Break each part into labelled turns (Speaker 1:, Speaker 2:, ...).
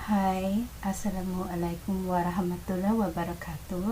Speaker 1: Hai, Assalamualaikum warahmatullahi wabarakatuh.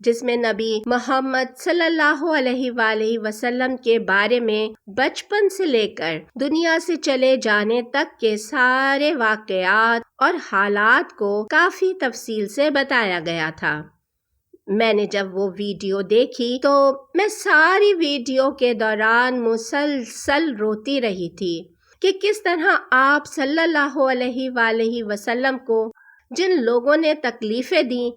Speaker 2: جس میں نبی محمد صلی اللہ علیہ وآلہ وسلم کے بارے میں بچپن سے لے کر دنیا سے چلے جانے تک کے سارے واقعات اور حالات کو کافی تفصیل سے بتایا گیا تھا۔ میں نے جب وہ ویڈیو دیکھی تو میں ساری ویڈیو کے دوران مسلسل روتی رہی تھی کہ کس طرح آپ صلی اللہ علیہ وآلہ وسلم کو جن لوگوں نے تکلیفیں دیں،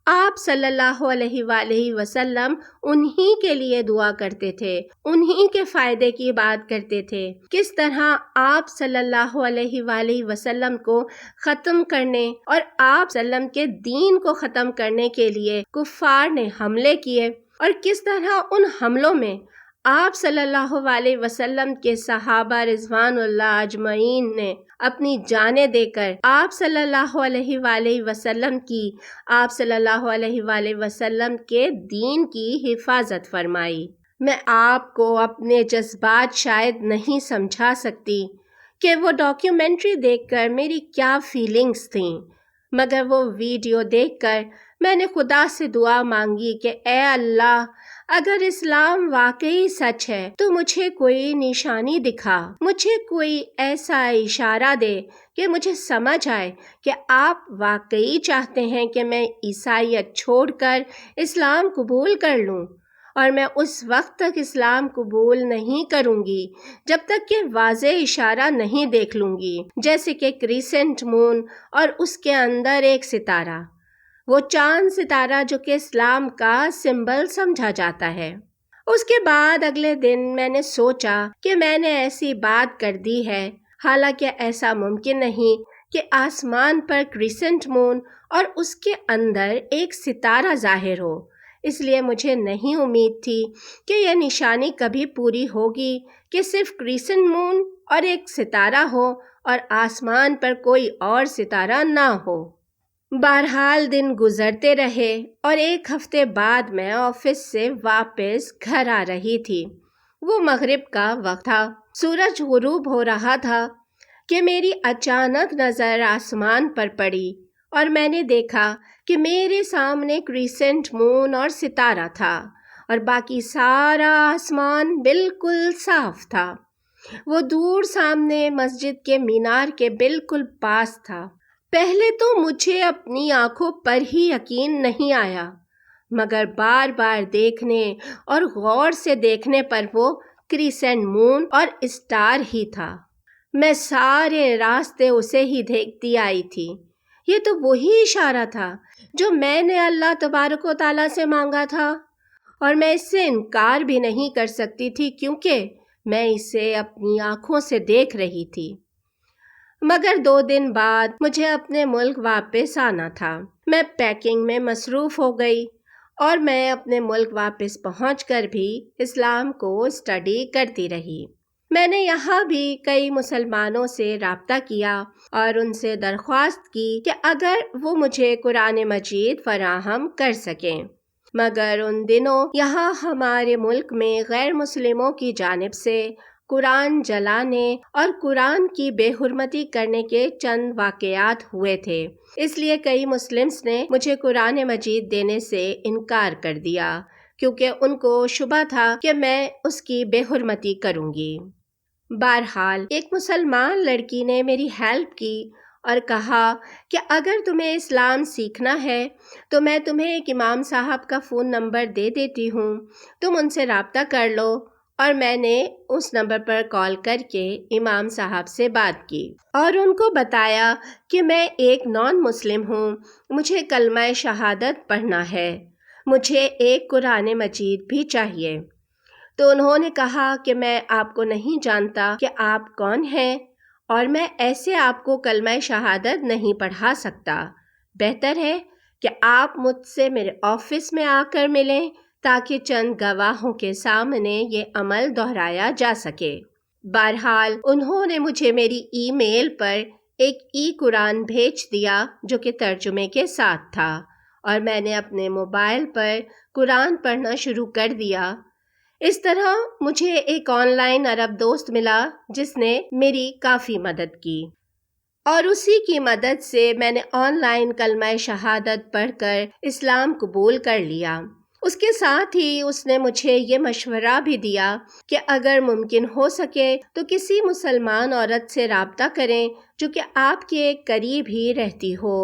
Speaker 2: آپ صلی اللہ علیہ وآلہ وسلم انہی کے لیے دعا کرتے تھے، انہی کے فائدے کی بات کرتے تھے۔ کس طرح آپ صلی اللہ علیہ وآلہ وسلم کو ختم کرنے اور آپ صلی اللہ علیہ وسلم کے دین کو ختم کرنے کے لیے کفار نے حملے کیے، اور کس طرح ان حملوں میں آپ صلی اللہ علیہ وسلم کے صحابہ رضوان اللہ اجمعین نے اپنی جانیں دے کر آپ صلی اللہ علیہ وآلہ وسلم کی، آپ صلی اللہ علیہ وآلہ وسلم کے دین کی حفاظت فرمائی۔ میں آپ کو اپنے جذبات شاید نہیں سمجھا سکتی کہ وہ ڈاکیومنٹری دیکھ کر میری کیا فیلنگز تھیں، مگر وہ ویڈیو دیکھ کر میں نے خدا سے دعا مانگی کہ اے اللہ، اگر اسلام واقعی سچ ہے تو مجھے کوئی نشانی دکھا، مجھے کوئی ایسا اشارہ دے کہ مجھے سمجھ آئے کہ آپ واقعی چاہتے ہیں کہ میں عیسائیت چھوڑ کر اسلام قبول کر لوں، اور میں اس وقت تک اسلام قبول نہیں کروں گی جب تک کہ واضح اشارہ نہیں دیکھ لوں گی، جیسے کہ کریسنٹ مون اور اس کے اندر ایک ستارہ، وہ چاند ستارہ جو کہ اسلام کا سمبل سمجھا جاتا ہے۔ اس کے بعد اگلے دن میں نے سوچا کہ میں نے ایسی بات کر دی ہے، حالانکہ ایسا ممکن نہیں کہ آسمان پر کریسنٹ مون اور اس کے اندر ایک ستارہ ظاہر ہو، اس لیے مجھے نہیں امید تھی کہ یہ نشانی کبھی پوری ہوگی کہ صرف کریسنٹ مون اور ایک ستارہ ہو اور آسمان پر کوئی اور ستارہ نہ ہو۔ بہرحال دن گزرتے رہے اور ایک ہفتے بعد میں آفس سے واپس گھر آ رہی تھی۔ وہ مغرب کا وقت تھا، سورج غروب ہو رہا تھا کہ میری اچانک نظر آسمان پر پڑی اور میں نے دیکھا کہ میرے سامنے کریسنٹ مون اور ستارہ تھا اور باقی سارا آسمان بالکل صاف تھا۔ وہ دور سامنے مسجد کے مینار کے بالکل پاس تھا۔ پہلے تو مجھے اپنی آنکھوں پر ہی یقین نہیں آیا، مگر بار بار دیکھنے اور غور سے دیکھنے پر وہ کریسنٹ مون اور اسٹار ہی تھا۔ میں سارے راستے اسے ہی دیکھتی آئی تھی۔ یہ تو وہی اشارہ تھا جو میں نے اللہ تبارک و تعالیٰ سے مانگا تھا، اور میں اس سے انکار بھی نہیں کر سکتی تھی کیونکہ میں اسے اپنی آنکھوں سے دیکھ رہی تھی۔ مگر 2 دن بعد مجھے اپنے ملک واپس آنا تھا۔ میں پیکنگ میں مصروف ہو گئی اور میں اپنے ملک واپس پہنچ کر بھی اسلام کو اسٹڈی کرتی رہی۔ میں نے یہاں بھی کئی مسلمانوں سے رابطہ کیا اور ان سے درخواست کی کہ اگر وہ مجھے قرآن مجید فراہم کر سکیں، مگر ان دنوں یہاں ہمارے ملک میں غیر مسلموں کی جانب سے قرآن جلانے اور قرآن کی بے حرمتی کرنے کے چند واقعات ہوئے تھے، اس لیے کئی مسلمز نے مجھے قرآن مجید دینے سے انکار کر دیا کیونکہ ان کو شبہ تھا کہ میں اس کی بے حرمتی کروں گی۔ بہرحال ایک مسلمان لڑکی نے میری ہیلپ کی اور کہا کہ اگر تمہیں اسلام سیکھنا ہے تو میں تمہیں ایک امام صاحب کا فون نمبر دے دیتی ہوں، تم ان سے رابطہ کر لو، اور میں نے اس نمبر پر کال کر کے امام صاحب سے بات کی اور ان کو بتایا کہ میں ایک نان مسلم ہوں، مجھے کلمہ شہادت پڑھنا ہے، مجھے ایک قرآن مجید بھی چاہیے۔ تو انہوں نے کہا کہ میں آپ کو نہیں جانتا کہ آپ کون ہیں اور میں ایسے آپ کو کلمہ شہادت نہیں پڑھا سکتا، بہتر ہے کہ آپ مجھ سے میرے آفس میں آ کر ملیں تاکہ چند گواہوں کے سامنے یہ عمل دہرایا جا سکے۔ بہرحال انہوں نے مجھے میری ای میل پر ایک قرآن بھیج دیا جو کہ ترجمے کے ساتھ تھا، اور میں نے اپنے موبائل پر قرآن پڑھنا شروع کر دیا۔ اس طرح مجھے ایک آن لائن عرب دوست ملا جس نے میری کافی مدد کی۔ اور اسی کی مدد سے میں نے آن لائن کلمہ شہادت پڑھ کر اسلام قبول کر لیا۔ اس کے ساتھ ہی اس نے مجھے یہ مشورہ بھی دیا کہ اگر ممکن ہو سکے تو کسی مسلمان عورت سے رابطہ کریں جو کہ آپ کے قریب ہی رہتی ہو،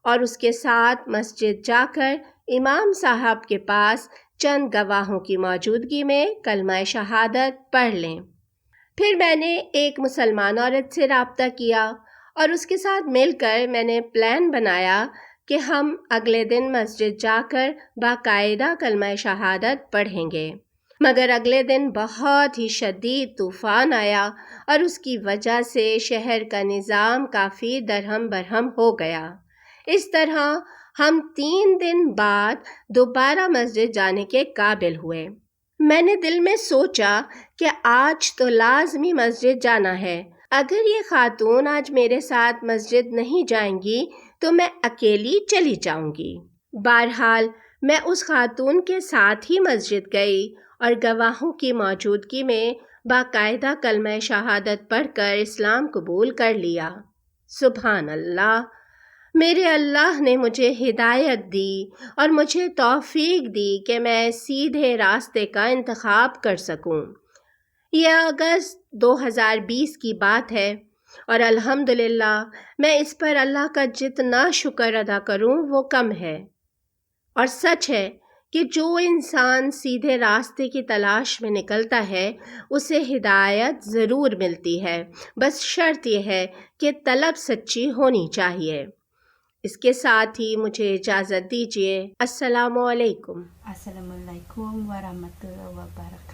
Speaker 2: اور اس کے ساتھ مسجد جا کر امام صاحب کے پاس چند گواہوں کی موجودگی میں کلمہ شہادت پڑھ لیں۔ پھر میں نے ایک مسلمان عورت سے رابطہ کیا اور اس کے ساتھ مل کر میں نے پلان بنایا کہ ہم اگلے دن مسجد جا کر باقاعدہ کلمہ شہادت پڑھیں گے، مگر اگلے دن بہت ہی شدید طوفان آیا اور اس کی وجہ سے شہر کا نظام کافی درہم برہم ہو گیا۔ اس طرح ہم 3 دن بعد دوبارہ مسجد جانے کے قابل ہوئے۔ میں نے دل میں سوچا کہ آج تو لازمی مسجد جانا ہے۔ اگر یہ خاتون آج میرے ساتھ مسجد نہیں جائیں گی تو میں اکیلی چلی جاؤں گی۔ بہرحال میں اس خاتون کے ساتھ ہی مسجد گئی اور گواہوں کی موجودگی میں باقاعدہ کلمہ شہادت پڑھ کر اسلام قبول کر لیا۔ سبحان اللہ! میرے اللہ نے مجھے ہدایت دی اور مجھے توفیق دی کہ میں سیدھے راستے کا انتخاب کر سکوں۔ یہ اگست 2020 کی بات ہے اور الحمدللہ میں اس پر اللہ کا جتنا شکر ادا کروں وہ کم ہے۔ اور سچ ہے کہ جو انسان سیدھے راستے کی تلاش میں نکلتا ہے اسے ہدایت ضرور ملتی ہے، بس شرط یہ ہے کہ طلب سچی ہونی چاہیے۔ اس کے ساتھ ہی مجھے اجازت دیجیے۔ السلام علیکم۔
Speaker 1: السلام علیکم ورحمۃ اللہ وبرکاتہ۔